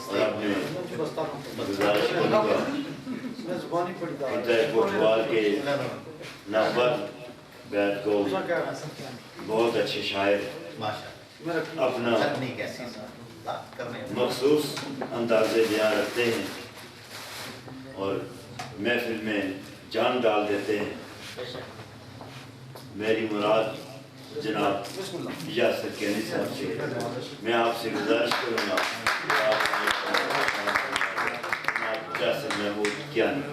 اور اپنے گزارش کوتوال کے نوبت بیت کو بہت اچھے شاعر اپنا مخصوص انداز بیان رکھتے ہیں اور محفل میں جان ڈال دیتے ہیں. میری مراد جناب یاسر کینی صاحب سے. میں آپ سے گزارش کروں گا یاسر محمود کیانی.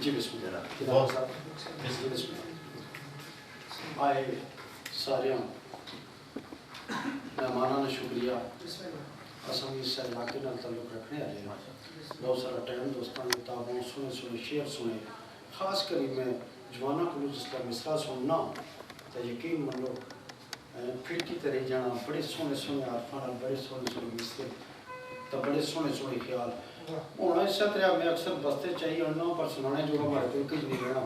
جی بسم اللہ. آئے سارے مہمانان شکریہ اساں اس علاقے نال تعلق رکھنے والے ہیں. بہت سارا ٹائم دوستان کتابوں سنے شعر سنے. خاص کری میں جوانوں کو جس کا مصرع سننا تو یقین منو پھٹکی طرح جانا. بڑے سونے عارفان بڑے سونے مصرے تو بڑے سونے خیال ہونا. اس طرح میں اکثر بستے چاہیے ہونا پر سنانے جو ہمارے کوئی کچھ نہیں رہنا.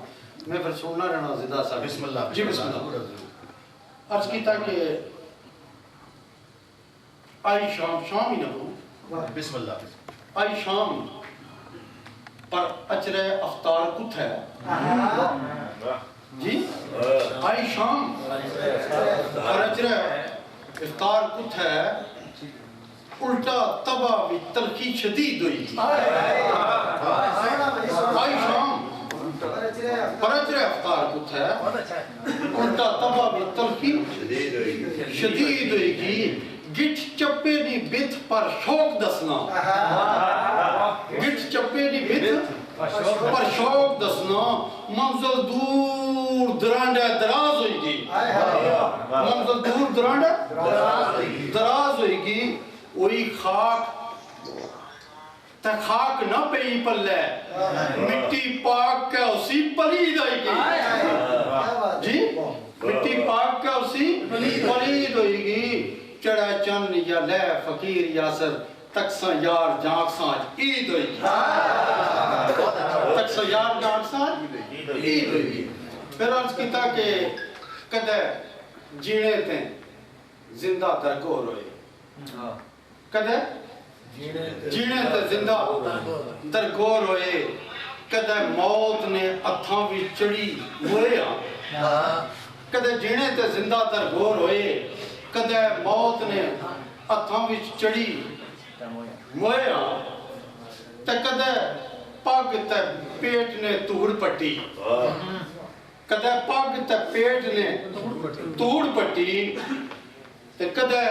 میں پھر سننا رہنا زندہ صاحب. بسم اللہ. جی بسم اللہ. عرض کیتا کہ آئی شام ہی نہ ہو. بسم اللہ. آئی شام پر اچرے افطار کت ہے. جی آئی شام پر اچرے افطار کت ہے. الٹا تبا بھی تلخی شدید ہوئی. آئی شام پر اچرے افطار کت ہے. الٹا تبا بھی تلخی شدید ہوئی گی. گٹھ چپے دی بت پر شوق دسنا. گٹھ چپے دی بت پر شوق دسنا. منزل دور درانڈہ دراز ہوئی گی. منزل دور درانڈہ دراز ہوئی گی. وہی خاک تا خاک نہ پئی پلے مٹی پاک کے اسی پلید ہوئی گی. جی مٹی پاک کے اسی پلید ہوئی گی. چڑھا چن یا لے فقیر یاسر تکساں یار جانکساں عید ہوئی گی. تکساں یار جانکساں عید ہوئی گی. پھر عرض کیتا کہ کدے جینے تھے زندہ درگور ہوئے. کدے جینے تھے زندہ درگور ہوئے. کدے موت نے اتھاں بھی چڑی ہوئے. کدے جینے تھے زندہ درگور ہوئے. کدے موت نے اتھاں بھی چڑی ہوئے. تے کدے پاگ تے پیٹ نے توڑ پٹی. کدے پاگ تے پیٹ نے توڑ پٹی. تے کدے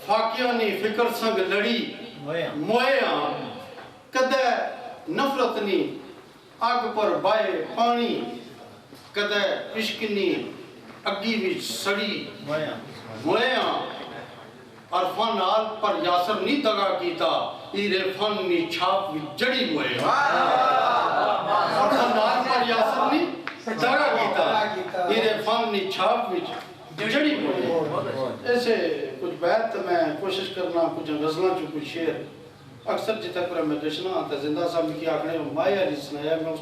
فاقیانی فکر سنگ لڑی مویاں. کدے نفرتنی آگ پر بائے پانی. کدے عشقنی اگی بھی سڑی مویاں. اور فن آل پر یاسر نہیں دگا کیتا. ایرے فن نی چھاپ بھی جڑی مویاں. اور فن آل پر یاسر نہیں دگا کیتا. ایرے فن نی چھاپ بھی جڑی مویاں. ایسے کچھ بیت میں کوشش کرنا کچھ غزلہ جو کچھ شعر اکثر جتا کرا میں جشنا آتا زندہ صاحب کی آکھنے میں مایا جی سنایا. میں اس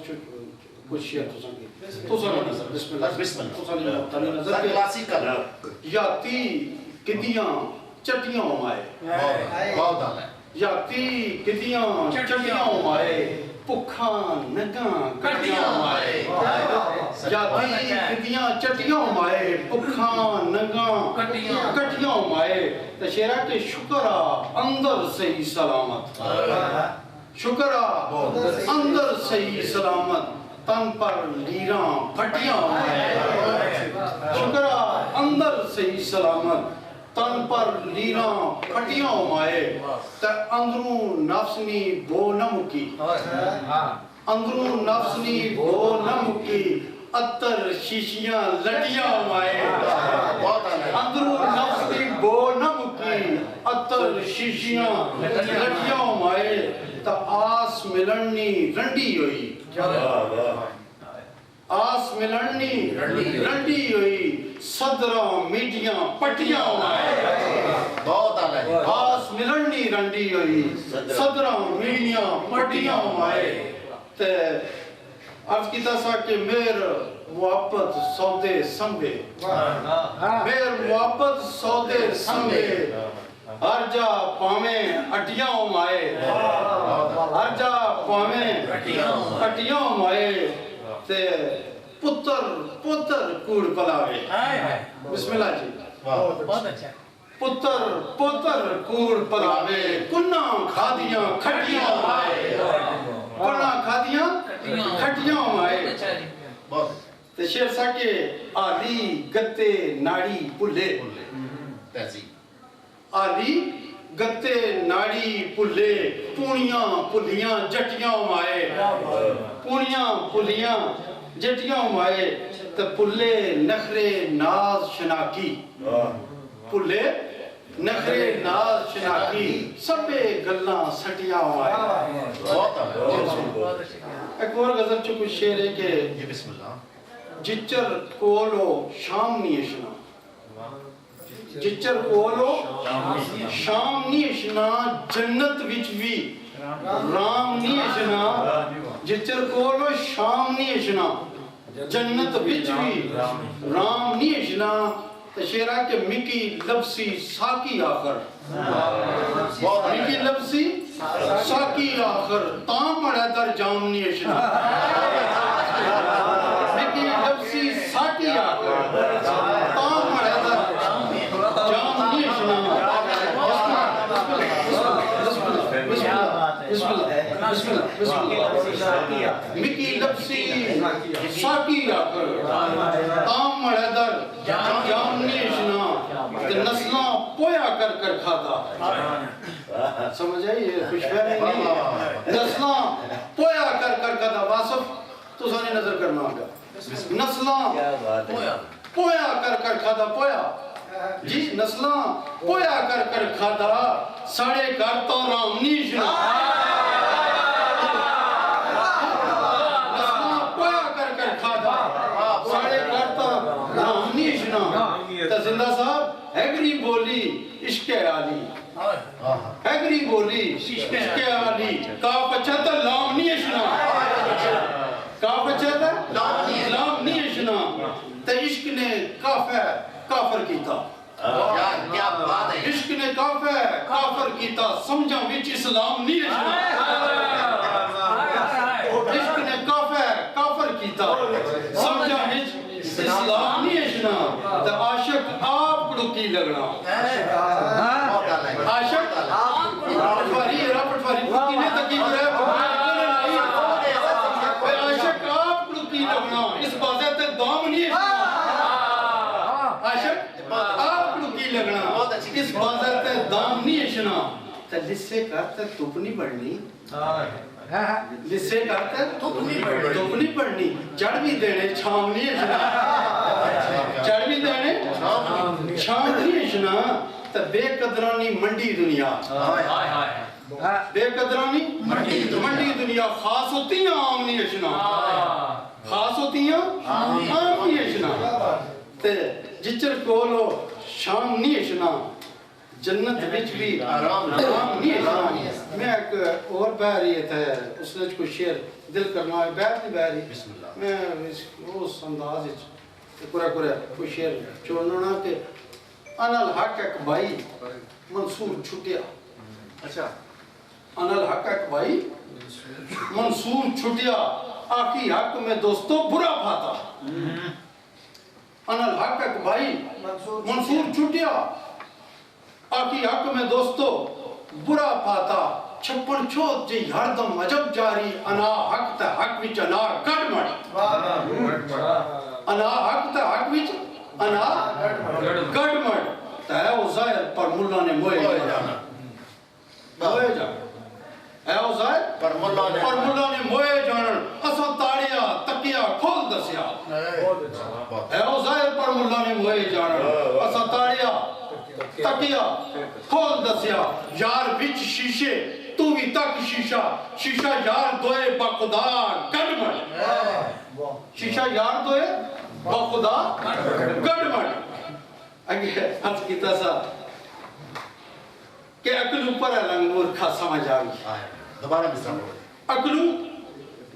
کچھ شعر تو سنگی تو سنگی نظر. بسم اللہ. بسم اللہ. تو سنگی مبتنی نظر کے یاتی کدیاں چٹیاں مائے. بہت آلہ ہے. یاتی کدیاں چٹیاں مائے. پکھاں نگاں کٹیاں مائے. یاتی کدیاں چٹیاں مائے. پکھاں نگاں کٹیاں مائے. تو شیرہ کے شکرہ اندر سے ہی سلامت. شکرہ اندر سے ہی سلامت. تن پر لیراں پھٹیاں مائے. شکرہ اندر سے ہی سلامت. تن پر لیراں پھٹیاں مائے. تے اندروں نفسنی بو نہ مکی. اندروں نفسنی بو نہ مکی. اتر شیشیاں لٹیاں مائے. اندروں نفسنی بو نہ مکی. اتر شیشیاں لٹیاں مائے. تا آس ملنی رنڈی ہوئی. آس ملنی رنڈی ہوئی. صدراں میڈیاں پٹیاں مائے. بہت آلہ ہے. آس ملنی رنڈی ہوئی. صدراں میڈیاں پٹیاں مائے. تے عرض کیتا سا کہ میر محبت سودے سنبے میر محبت سودے سنبے ہر جا پاویں اٹیاں مائے ہر جا پاویں اٹیاں مائے تے پتر کوڑ پلاوے بسم اللہ جی بہت اچھا پتر کوڑ پلاوے کناں کھادیاں کھٹیاں مائے کناں کھادیاں کھٹیاں مائے تے شیر سا کے آلی گتے ناڑی پلے تہذیب آلی گتے ناڑی پلے پونیاں پلیاں جٹیاں مائے پونیاں پلیاں جٹیاں مائے تے پلے نخرے ناز شناکی پلے نخرے ناز شناکی سبے گلاں سٹیاں مائے ایک اور غزل چو کچھ شعر ہے کہ یہ بسم اللہ جچر کولو شام نیشنا جچر کولو شام نیشنا جنت وچ بھی رام نیشنا جچر کولو شام نیشنا جنت وچ بھی رام نیشنا تشیرہ کے مکی لبسی ساکی آخر مکی لبسی ساکی آخر تام مڑا در جام نیشنا مکی لبسی ساکی آخر تام مڑا در جام نیشنا مکی لبسی ساکی آخر تام مڑا در جام نیشنا نسلاں پویا کر کر کھاتا سمجھ آئیے خوش فہمی نہیں نسلاں پویا کر کر کھاتا واصف تو سانی نظر کرنا آگا نسلاں پویا کر کر کھاتا پویا جی نسلاں پویا کر کر کھاتا ساڑے گھر تو رام نیشنا نسلاں پویا کر کر کھاتا ساڑے گھر تو رام نیشنا تا زندہ صاحب ایگری بولی عشق عالی ایگری بولی عشق عالی کہا پچھتا لام نیشنا کہا پچھتا لام نیشنا تا عشق نے کافر کیتا کیا بات ہے عشق نے کافر کیتا سمجھا وچ اسلام نیشنا عشق نے کافر کیتا سمجھا وچ اسلام نیشنا تا عاشق آپ کڑو کی لگنا عاشق پٹواری پتینے تکی برے عاشق آپ کڑو کی لگنا اس بازے تے دام نیشنا عاشق آپ کڑو کی لگنا اس بازے تے دام نیشنا تا لسے کرتے تپ نہیں بڑھنی لسے کرتے تپ نہیں بڑھنی جڑ بھی دینے چھام نیشنا جڑ بھی دینے چھام نیشنا تا بے قدرانی منڈی دنیا بے قدرانی منڈی دنیا خاص ہوتی ہیں عام نیشنا خاص ہوتی ہیں عام نیشنا تے جچر کولو شام نیشنا جنت وچ بھی آرام نیشنا میں ایک اور بہریت ہے اس نے کوئی شعر دل کرنا ہے بہت نہیں بہری بسم اللہ میں اس انداز کرا کوئی شعر چھوڑنا کہ انا الحق ایک بھائی منصور چھٹیا اچھا انا الحق ایک بھائی منصور چھٹیا آخی حق میں دوستو برا پاتا انا الحق ایک بھائی منصور چھٹیا آخی حق میں دوستو برا پاتا چھپن چھوت جی ہر دم عجب جاری انا حق تا حق وچ انا گڑ مڑ انا حق تا حق وچ انا گڑ مڑ تا ہے وہ ظاہر پر ملا نے موئے جانا موئے جانا ہے وہ ظاہر پر ملا نے موئے جانا اسا تاڑیا تکیا کھول دسیا ہے وہ ظاہر پر ملا نے موئے جانا اسا تاڑیا تکیا کھول دسیا یار وچ شیشے تو بھی تک شیشہ یار دوئے با خدا گڑ مڑ شیشہ یار دوئے با خدا گڑ مڑ اگے عرض کیتا سا کہ عقل اوپر ہے لنگ مورکھا سمجھ آگی دوبارہ مصرع ہو عقل